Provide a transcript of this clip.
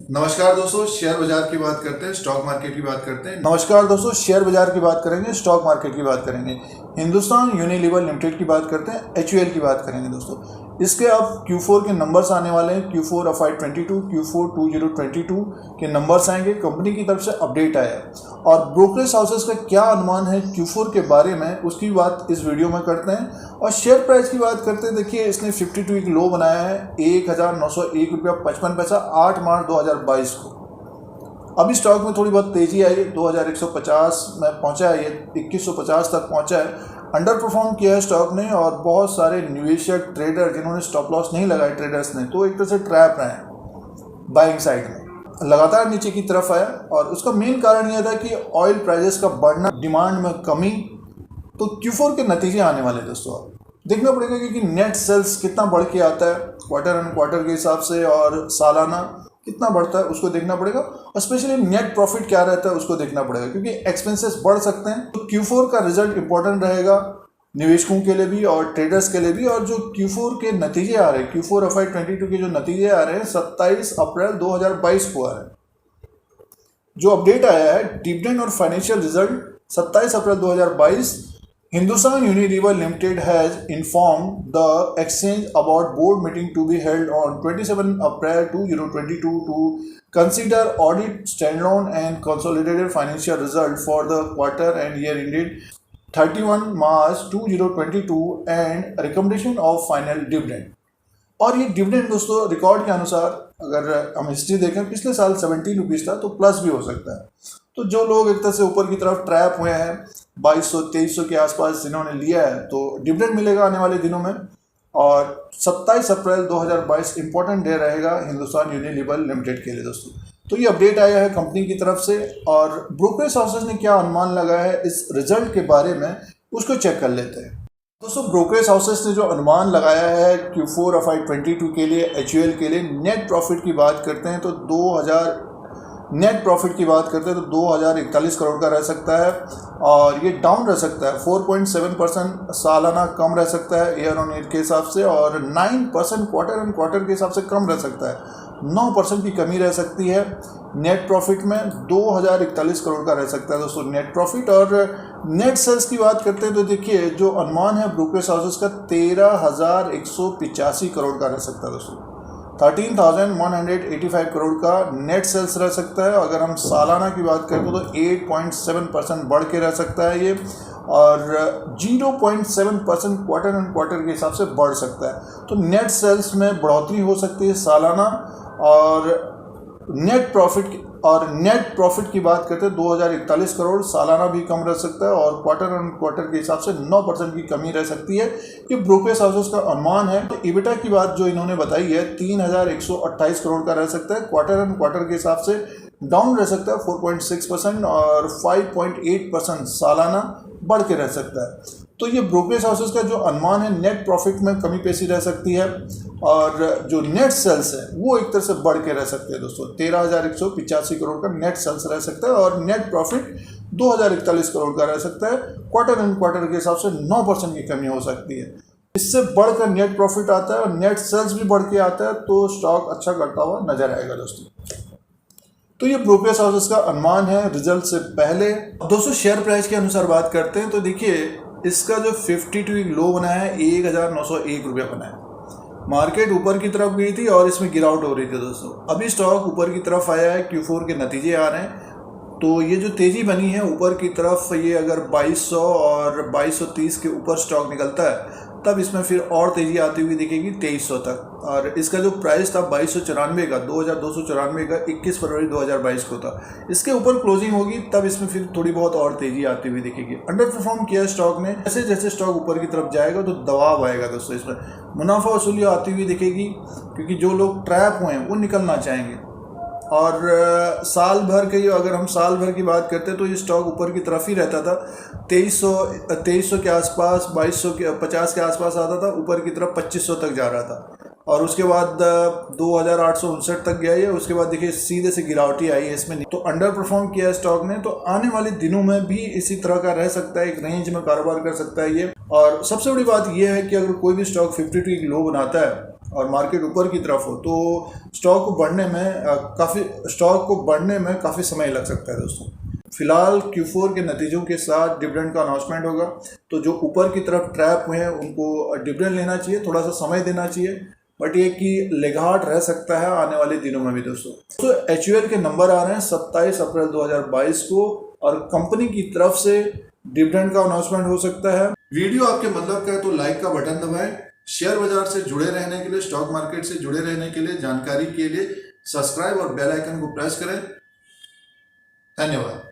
नमस्कार दोस्तों, शेयर बाजार की बात करते हैं, स्टॉक मार्केट की बात करते हैं। नमस्कार दोस्तों, शेयर बाजार की बात करेंगे, स्टॉक मार्केट की बात करेंगे। हिंदुस्तान यूनिलीवर लिमिटेड की बात करते हैं, HUL की बात करेंगे दोस्तों। इसके अब Q4 के नंबर्स आने वाले हैं। Q4 FY22, Q4 2022 के नंबर्स आएंगे। कंपनी की तरफ से अपडेट आया है और ब्रोकरेज हाउसेस का क्या अनुमान है Q4 के बारे में, उसकी बात इस वीडियो में करते हैं। और शेयर प्राइस की बात करते हैं। देखिए, इसने 52 वीक लो बनाया है 1901.55 रुपया 8 मार्च 2022 को। अभी स्टॉक में थोड़ी बहुत तेजी आई है, 2150 में पहुंचा है, ये 2150 तक पहुंचा है। अंडर परफॉर्म किया है स्टॉक ने और बहुत सारे निवेशक ट्रेडर जिन्होंने स्टॉप लॉस नहीं लगाए, ट्रेडर्स ने, तो एक तरह से ट्रैप रहे हैं बाइंग साइड में, लगातार नीचे की तरफ आया। और उसका मेन कारण यह था कि ऑयल प्राइसेस का बढ़ना, डिमांड में कमी। तो Q4 के नतीजे आने वाले दोस्तों अब देखना पड़ेगा कि नेट सेल्स कितना बढ़ के आता है क्वार्टर एंड क्वार्टर के हिसाब से, और सालाना कितना बढ़ता है उसको देखना पड़ेगा। और स्पेशली नेट प्रॉफिट क्या रहता है उसको देखना पड़ेगा, क्योंकि एक्सपेंसेस बढ़ सकते हैं। तो Q4 का रिजल्ट इंपॉर्टेंट रहेगा निवेशकों के लिए भी और ट्रेडर्स के लिए भी। और जो Q4 के नतीजे आ रहे हैं, Q4 FY22 के जो नतीजे आ रहे हैं 27 अप्रैल 2022 को आ रहे हैं। जो अपडेट आया है डिविडेंड और financial result 27 April 2022, Hindustan Unilever Limited has informed the exchange about board meeting to be held on 27 April 2022 to consider audit standalone and consolidated financial result for the quarter and year ended 31 March 2022 and recommendation of final dividend। और ये dividend दोस्तों record के अनुसार, अगर हम history देखें, पिछले साल 17 रुपीज़ था, तो प्लस भी हो सकता है। तो जो लोग एक तरह से ऊपर की तरफ ट्रैप हुए हैं 2200-2300 के आसपास जिन्होंने लिया है, तो डिविडेंड मिलेगा आने वाले दिनों में। और 27 अप्रैल 2022 इंपॉर्टेंट डे रहेगा हिंदुस्तान यूनिलीवर लिमिटेड के लिए दोस्तों। तो ये अपडेट आया है कंपनी की तरफ से। और ब्रोकरेज हाउसेस ने क्या अनुमान लगाया है इस रिजल्ट के बारे में, उसको चेक कर लेते हैं दोस्तों। ब्रोकरेज हाउसेस ने जो अनुमान लगाया है Q4 FY22 के लिए, HUL के लिए, नेट प्रॉफिट की बात करते हैं तो 2041 करोड़ का रह सकता है। और ये डाउन रह सकता है, 4.7% सालाना कम रह सकता है ईयर ऑन ईयर के हिसाब से, और 9% क्वार्टर एंड क्वार्टर के हिसाब से कम रह सकता है। 9% की कमी रह सकती है नेट प्रॉफिट में। 2041 करोड़ का रह सकता है दोस्तों नेट प्रॉफिट। और नेट सेल्स की बात करते हैं तो देखिए, जो अनुमान है ब्रोकरेज हाउसेस का 13,185 करोड़ का रह सकता है दोस्तों। 13,185 करोड़ का नेट सेल्स रह सकता है। अगर हम सालाना की बात करें तो 8.7% बढ़ के रह सकता है ये, और 0.7% क्वार्टर एंड क्वार्टर के हिसाब से बढ़ सकता है। तो नेट सेल्स में बढ़ोतरी हो सकती है सालाना। और नेट प्रॉफिट की बात करते हैं 2041 करोड़, सालाना भी कम रह सकता है, और क्वार्टर एंड क्वार्टर के हिसाब से 9% की कमी रह सकती है। ये ब्रोकरेज हाउसेस का अनुमान है। तो EBITDA की बात जो इन्होंने बताई है 3,128 करोड़ का रह सकता है, क्वार्टर एंड क्वार्टर के हिसाब से डाउन रह सकता है 4.6%, और 5.8% सालाना बढ़ के रह सकता है। तो ये ब्रोकरेज हाउसेस का जो अनुमान है, नेट प्रॉफिट में कमी पेशी रह सकती है, और जो नेट सेल्स है वो एक तरह से बढ़ के रह सकते हैं दोस्तों। 13,185 करोड़ का नेट सेल्स रह सकता है, और नेट प्रॉफिट 2,041 करोड़ का रह सकता है। क्वार्टर एंड क्वार्टर के हिसाब से 9% की कमी हो सकती है। इससे बढ़कर नेट प्रॉफिट आता है और नेट सेल्स भी बढ़ के आता है, तो स्टॉक अच्छा करता हुआ नजर आएगा दोस्तों। तो ये ब्रोकरेज हाउसेस का अनुमान है रिजल्ट से पहले। दोस्तों, शेयर प्राइस के अनुसार बात करते हैं तो देखिए, इसका जो 52 वीक लो बना है 1,901 रुपया बना है। मार्केट ऊपर की तरफ गई थी और इसमें गिरावट हो रही थी दोस्तों। अभी स्टॉक ऊपर की तरफ आया है, Q4 के नतीजे आ रहे हैं, तो ये जो तेज़ी बनी है ऊपर की तरफ, ये अगर 2200 और 2230 के ऊपर स्टॉक निकलता है तब इसमें फिर और तेज़ी आती हुई दिखेगी 2300 तक। और इसका जो प्राइस था 2294 का, 2294 का 21 फरवरी 2022 को था। इसके ऊपर क्लोजिंग होगी तब इसमें फिर थोड़ी बहुत और तेज़ी आती हुई दिखेगी। अंडर परफॉर्म किया स्टॉक ने। जैसे जैसे स्टॉक ऊपर की तरफ जाएगा तो दबाव आएगा दोस्तों, इसमें मुनाफा वसूली आती हुई दिखेगी, क्योंकि जो लोग ट्रैप हुए हैं वो निकलना चाहेंगे। और साल भर के, अगर हम साल भर की बात करते हैं तो ये स्टॉक ऊपर की तरफ ही रहता था। 2300 के आसपास, 2250 के आसपास आता था, ऊपर की तरफ 2500 तक जा रहा था, और उसके बाद 2,859 तक गया है। उसके बाद देखिए सीधे से गिरावटी आई है इसमें, तो अंडर परफॉर्म किया है स्टॉक ने। तो आने वाले दिनों में भी इसी तरह का रह सकता है, एक रेंज में कारोबार कर सकता है ये। और सबसे बड़ी बात यह है कि अगर कोई भी स्टॉक 52 वीक लो बनाता है और मार्केट ऊपर की तरफ हो तो स्टॉक को बढ़ने में काफ़ी समय लग सकता है दोस्तों। फिलहाल Q4 के नतीजों के साथ डिविडेंड का अनाउंसमेंट होगा, तो जो ऊपर की तरफ ट्रैप हुए हैं उनको डिविडेंड लेना चाहिए, थोड़ा सा समय देना चाहिए, बट ये कि लेगाट रह सकता है आने वाले दिनों में भी दोस्तों। HUL के नंबर आ रहे हैं 27 अप्रैल 2022 को, और कंपनी की तरफ से डिविडेंड का अनाउंसमेंट हो सकता है। वीडियो आपके मतलब का है तो लाइक का बटन दबाएं। शेयर बाजार से जुड़े रहने के लिए, स्टॉक मार्केट से जुड़े रहने के लिए, जानकारी के लिए सब्सक्राइब और बेल आइकन को प्रेस करें। धन्यवाद।